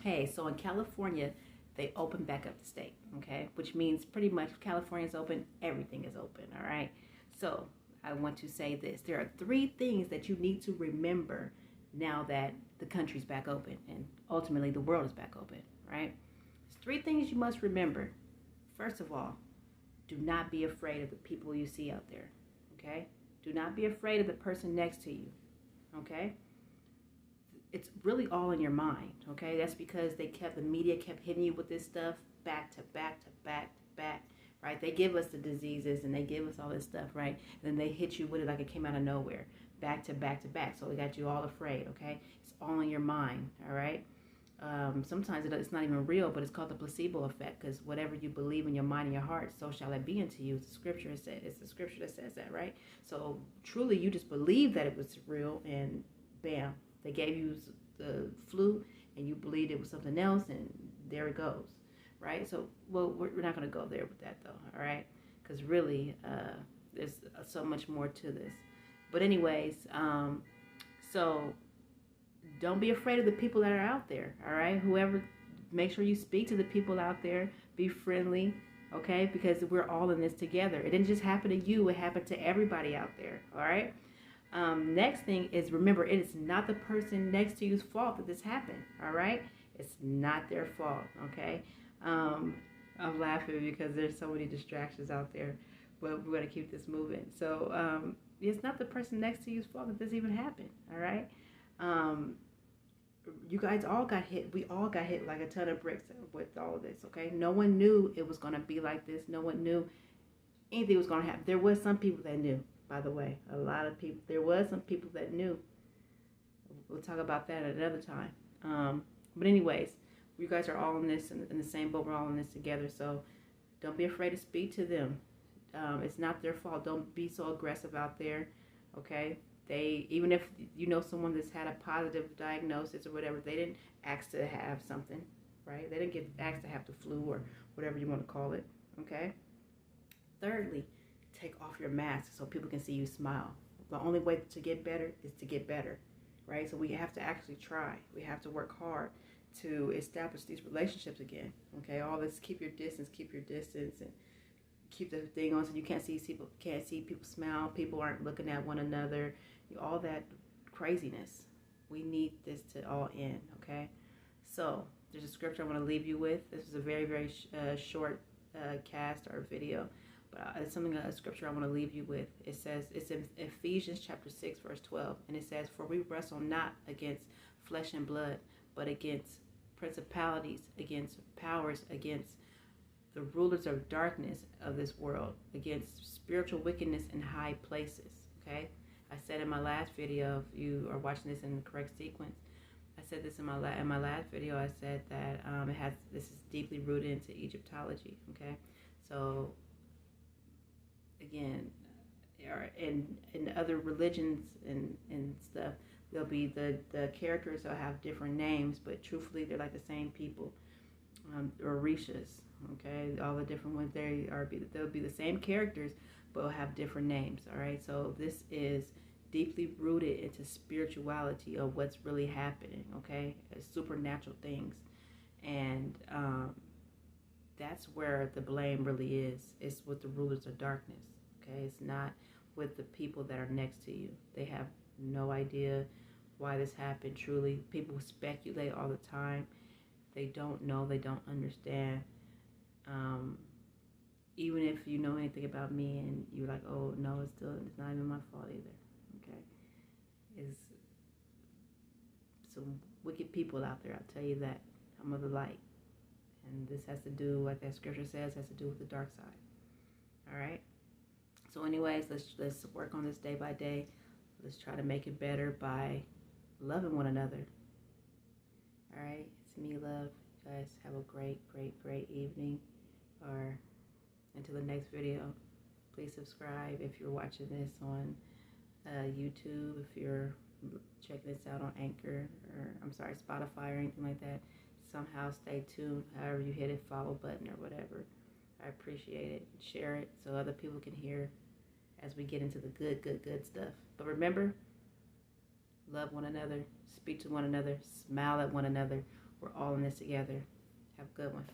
Hey, so in California, they open back up the state, okay? Which means pretty much California's open, everything is open, all right? So I want to say this. There are three things that you need to remember now that the country's back open and ultimately the world is back open, right? There's three things you must remember. First of all, do not be afraid of the people you see out there, okay? Do not be afraid of the person next to you, okay? It's really all in your mind, okay? That's because the media kept hitting you with this stuff back to back to back to back, right? They give us the diseases and they give us all this stuff, right? And then they hit you with it like it came out of nowhere, back to back to back. So they got you all afraid, okay? It's all in your mind, all right? Sometimes it's not even real, but it's called the placebo effect, because whatever you believe in your mind and your heart, so shall it be unto you. It's the scripture that says that, right? So truly, you just believe that it was real, and bam, they gave you the flu, and you believed it was something else, and there it goes, right? So, well, we're not going to go there with that, though, all right? Because really, there's so much more to this. But anyways, so don't be afraid of the people that are out there, all right? Whoever, make sure you speak to the people out there. Be friendly, okay? Because we're all in this together. It didn't just happen to you. It happened to everybody out there, all right? Next thing is, remember, it is not the person next to you's fault that this happened, all right? It's not their fault, okay? I'm laughing because there's so many distractions out there, but we're going to keep this moving. So it's not the person next to you's fault that this even happened, all right? You guys all got hit. We all got hit like a ton of bricks with all of this, okay? No one knew it was going to be like this. No one knew anything was going to happen. There was some people that knew, by the way. A lot of people. There was some people that knew. We'll talk about that at another time. But anyways, you guys are all in this, in the same boat. We're all in this together, so don't be afraid to speak to them. It's not their fault. Don't be so aggressive out there, okay? Even if you know someone that's had a positive diagnosis or whatever, they didn't ask to have something, right? They didn't get asked to have the flu or whatever you want to call it, okay? Thirdly, take off your mask so people can see you smile. The only way to get better is to get better, right? So we have to actually try. We have to work hard to establish these relationships again, okay? All this, keep your distance, and keep the thing on so you can't see people smile. People aren't looking at one another. All that craziness. We need this to all end, okay? So there's a scripture I want to leave you with. This is a very, very short cast or video, but it's a scripture I want to leave you with. It says, it's in Ephesians chapter 6, verse 12, and it says, "For we wrestle not against flesh and blood, but against principalities, against powers, against the rulers of darkness of this world, against spiritual wickedness in high places," okay? I said in my last video, if you are watching this in the correct sequence, I said this in my last video. I said that this is deeply rooted into Egyptology. Okay, so again, in other religions and stuff, there'll be the characters will have different names, but truthfully, they're like the same people. Orishas, okay, all the different ones. They'll be the same characters, but will have different names. All right, so this is deeply rooted into spirituality of what's really happening, okay? Supernatural things. And that's where the blame really is. It's with the rulers of darkness, okay? It's not with the people that are next to you. They have no idea why this happened, truly. People speculate all the time. They don't know. They don't understand. Even if you know anything about me and you're like, oh, no, it's not even my fault either, okay? It's some wicked people out there, I'll tell you that. I'm of the light. And this has to do, like that scripture says, has to do with the dark side, all right? So anyways, let's work on this day by day. Let's try to make it better by loving one another, all right? It's me, love. You guys have a great, great, great evening, or until the next video. Please subscribe if you're watching this on YouTube, if you're checking this out on Anchor, or I'm sorry, Spotify or anything like that. Somehow stay tuned, however you hit a follow button or whatever. I appreciate it. Share it so other people can hear as we get into the good stuff. But remember, love one another, speak to one another, smile at one another. We're all in this together. Have a good one.